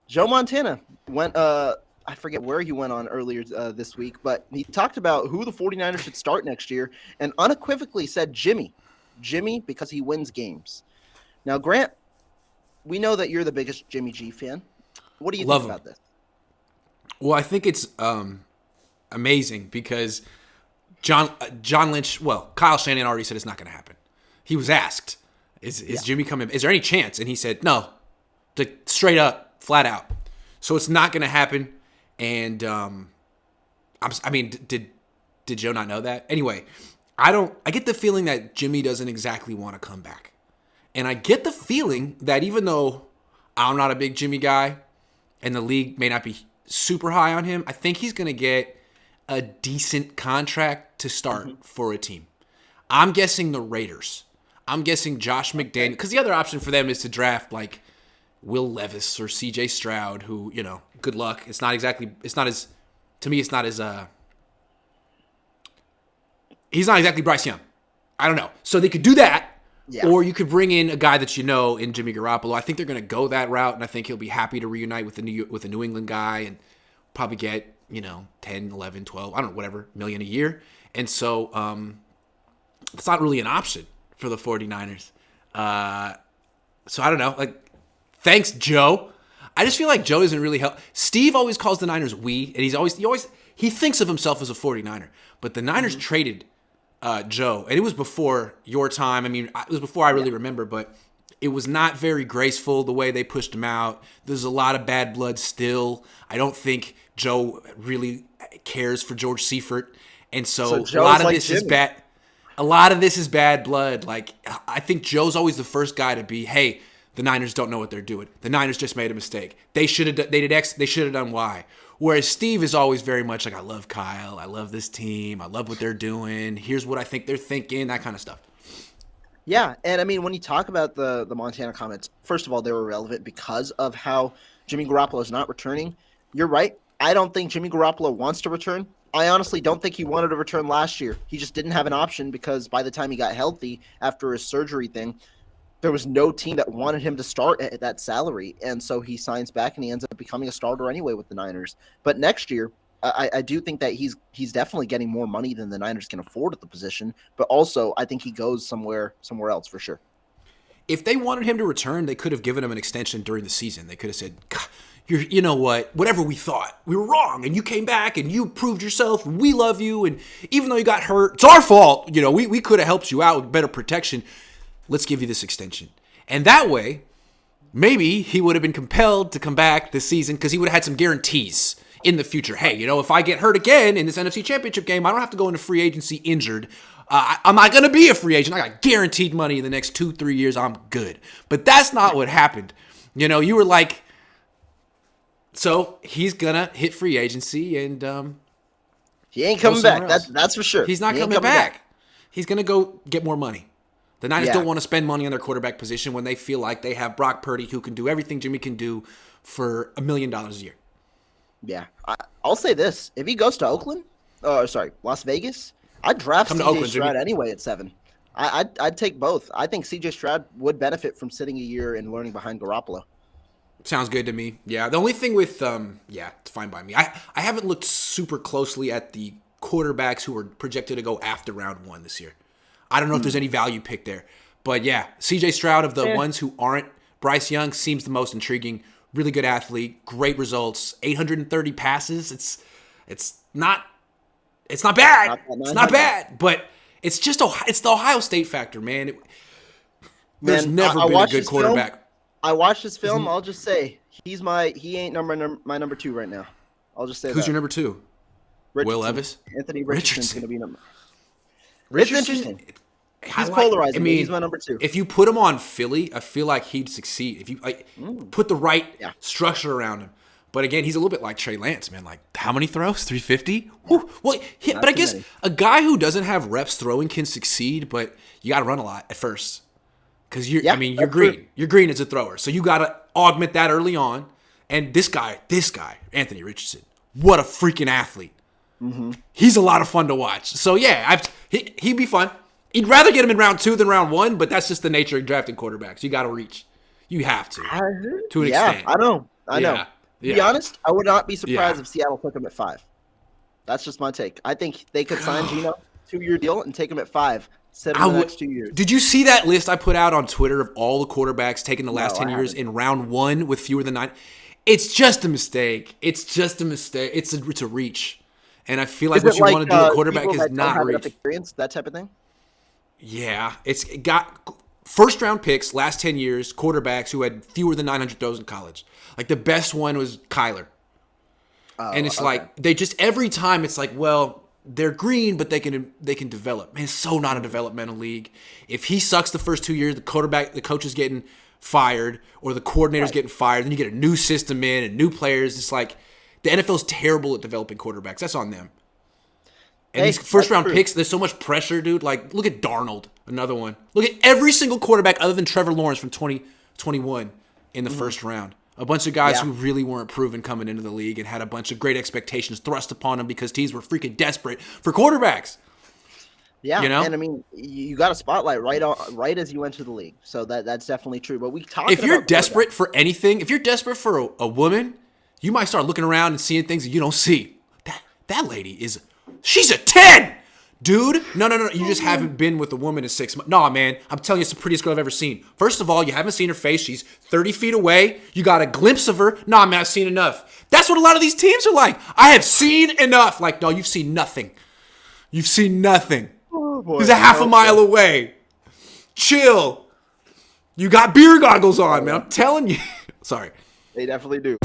Joe Montana went I forget where he went on earlier this week, but he talked about who the 49ers should start next year and unequivocally said Jimmy. Jimmy because he wins games. Now, Grant, we know that you're the biggest Jimmy G fan. What do you think Love him. about this? Well, I think it's amazing because John Lynch. Well, Kyle Shanahan already said it's not going to happen. He was asked, "Is Jimmy coming? Is there any chance?" And he said, "No, straight up, flat out." So it's not going to happen. And I mean, did Joe not know that? Anyway, I get the feeling that Jimmy doesn't exactly want to come back, and I get the feeling that even though I'm not a big Jimmy guy, and the league may not be super high on him, I think he's going to get a decent contract to start for a team. I'm guessing the Raiders. I'm guessing Josh McDaniel, because the other option for them is to draft like Will Levis or C.J. Stroud, who, good luck. To me, it's not as, he's not exactly Bryce Young. I don't know. So they could do that, or you could bring in a guy that in Jimmy Garoppolo. I think they're going to go that route, and I think he'll be happy to reunite with a New England guy and probably get, 10, 11, 12, I don't know, whatever, million a year. And so it's not really an option for the 49ers. So I don't know. Like, thanks, Joe. I just feel like Joe doesn't really help. Steve always calls the Niners we, and he thinks of himself as a 49er. But the Niners traded Joe, and it was before your time. I mean, it was before I really remember, but it was not very graceful the way they pushed him out. There's a lot of bad blood still. I don't think Joe really cares for George Seifert, and so a lot of this is bad. A lot of this is bad blood. Like, I think Joe's always the first guy to be, hey, the Niners don't know what they're doing. The Niners just made a mistake. They did X. They should have done Y. Whereas Steve is always very much like, I love Kyle. I love this team. I love what they're doing. Here's what I think they're thinking. That kind of stuff. Yeah, and I mean, when you talk about the Montana comments, first of all, they were relevant because of how Jimmy Garoppolo is not returning. You're right. I don't think Jimmy Garoppolo wants to return. I honestly don't think he wanted to return last year. He just didn't have an option because by the time he got healthy after his surgery thing, there was no team that wanted him to start at that salary. And so he signs back and he ends up becoming a starter anyway with the Niners. But next year, I do think that he's definitely getting more money than the Niners can afford at the position. But also, I think he goes somewhere else for sure. If they wanted him to return, they could have given him an extension during the season. They could have said, you know what, whatever we thought, we were wrong, and you came back, and you proved yourself, and we love you, and even though you got hurt, it's our fault. We could have helped you out with better protection. Let's give you this extension. And that way, maybe he would have been compelled to come back this season because he would have had some guarantees in the future. Hey, if I get hurt again in this NFC Championship game, I don't have to go into free agency injured. I'm not going to be a free agent. I got guaranteed money in the next 2-3 years. I'm good. But that's not what happened. You were like, so he's going to hit free agency and he ain't coming back. That's for sure. He's not coming back. He's going to go get more money. The Niners don't want to spend money on their quarterback position when they feel like they have Brock Purdy who can do everything Jimmy can do for $1 million a year. Yeah. I'll say this. If he goes to Las Vegas, I'd draft CJ Stroud anyway at 7. I'd take both. I think CJ Stroud would benefit from sitting a year and learning behind Garoppolo. Sounds good to me. Yeah. The only thing with, it's fine by me. I haven't looked super closely at the quarterbacks who are projected to go after round 1 this year. I don't know if there's any value pick there. But yeah, CJ Stroud of the ones who aren't Bryce Young seems the most intriguing. Really good athlete, great results, 830 passes. It's not bad. It's not bad, but it's just it's the Ohio State factor, man. There's never been a good quarterback. I watched his film. I'll just say he ain't my number 2 right now. I'll just say who's your number 2? Will Levis? Anthony Richardson's going to be number. Richardson, it's interesting. He's polarizing. He's my number 2. If you put him on Philly, I feel like he'd succeed. If you put the right structure around him. But again, he's a little bit like Trey Lance, man. Like, how many throws? 350? Well, but I guess a guy who doesn't have reps throwing can succeed, but you got to run a lot at first. Because you're green. True. You're green as a thrower. So you got to augment that early on. And this guy, Anthony Richardson, what a freaking athlete. Mm-hmm. He's a lot of fun to watch. So, yeah, he'd be fun. You'd rather get him in round 2 than round 1, but that's just the nature of drafting quarterbacks. You got to reach. You have to an extent. I know. To be honest, I would not be surprised Yeah. if Seattle took him at 5. That's just my take. I think they could sign Geno 2-year deal and take him at 5, sit him in the next 2 years. Did you see that list I put out on Twitter of all the quarterbacks taken the last 10 I years haven't. in round 1 with fewer than 9? It's just a mistake. It's just a mistake. It's a reach. And I feel like Is what it you like want to do at quarterback people is that don't not have enough reach. experience, that type of thing? Yeah. It got first round picks last 10 years, quarterbacks who had fewer than 900 throws in college. Like the best one was Kyler. And it's like they just every time it's like, well, they're green, but they can develop. Man, it's so not a developmental league. If he sucks the first 2 years, the coach is getting fired, or the coordinator's getting fired. Then you get a new system in and new players. It's like the NFL's terrible at developing quarterbacks. That's on them. And these first round picks, there's so much pressure, dude. Like, look at Darnold, another one. Look at every single quarterback other than Trevor Lawrence from 2021 in the first round. A bunch of guys who really weren't proven coming into the league and had a bunch of great expectations thrust upon them because teams were freaking desperate for quarterbacks. Yeah, you know? And I mean, you got a spotlight right as you enter the league, so that's definitely true. But we talk. If you're desperate for anything, if you're desperate for a woman, you might start looking around and seeing things that you don't see. That lady she's a 10! Dude, no. You just haven't been with a woman in 6 months. Nah, man, I'm telling you, it's the prettiest girl I've ever seen. First of all, you haven't seen her face. She's 30 feet away. You got a glimpse of her. Nah, man, I've seen enough. That's what a lot of these teams are like. I have seen enough. Like, no, you've seen nothing. You've seen nothing. Oh, boy. He's a half a mile away. Chill. You got beer goggles on, man. I'm telling you. Sorry. They definitely do.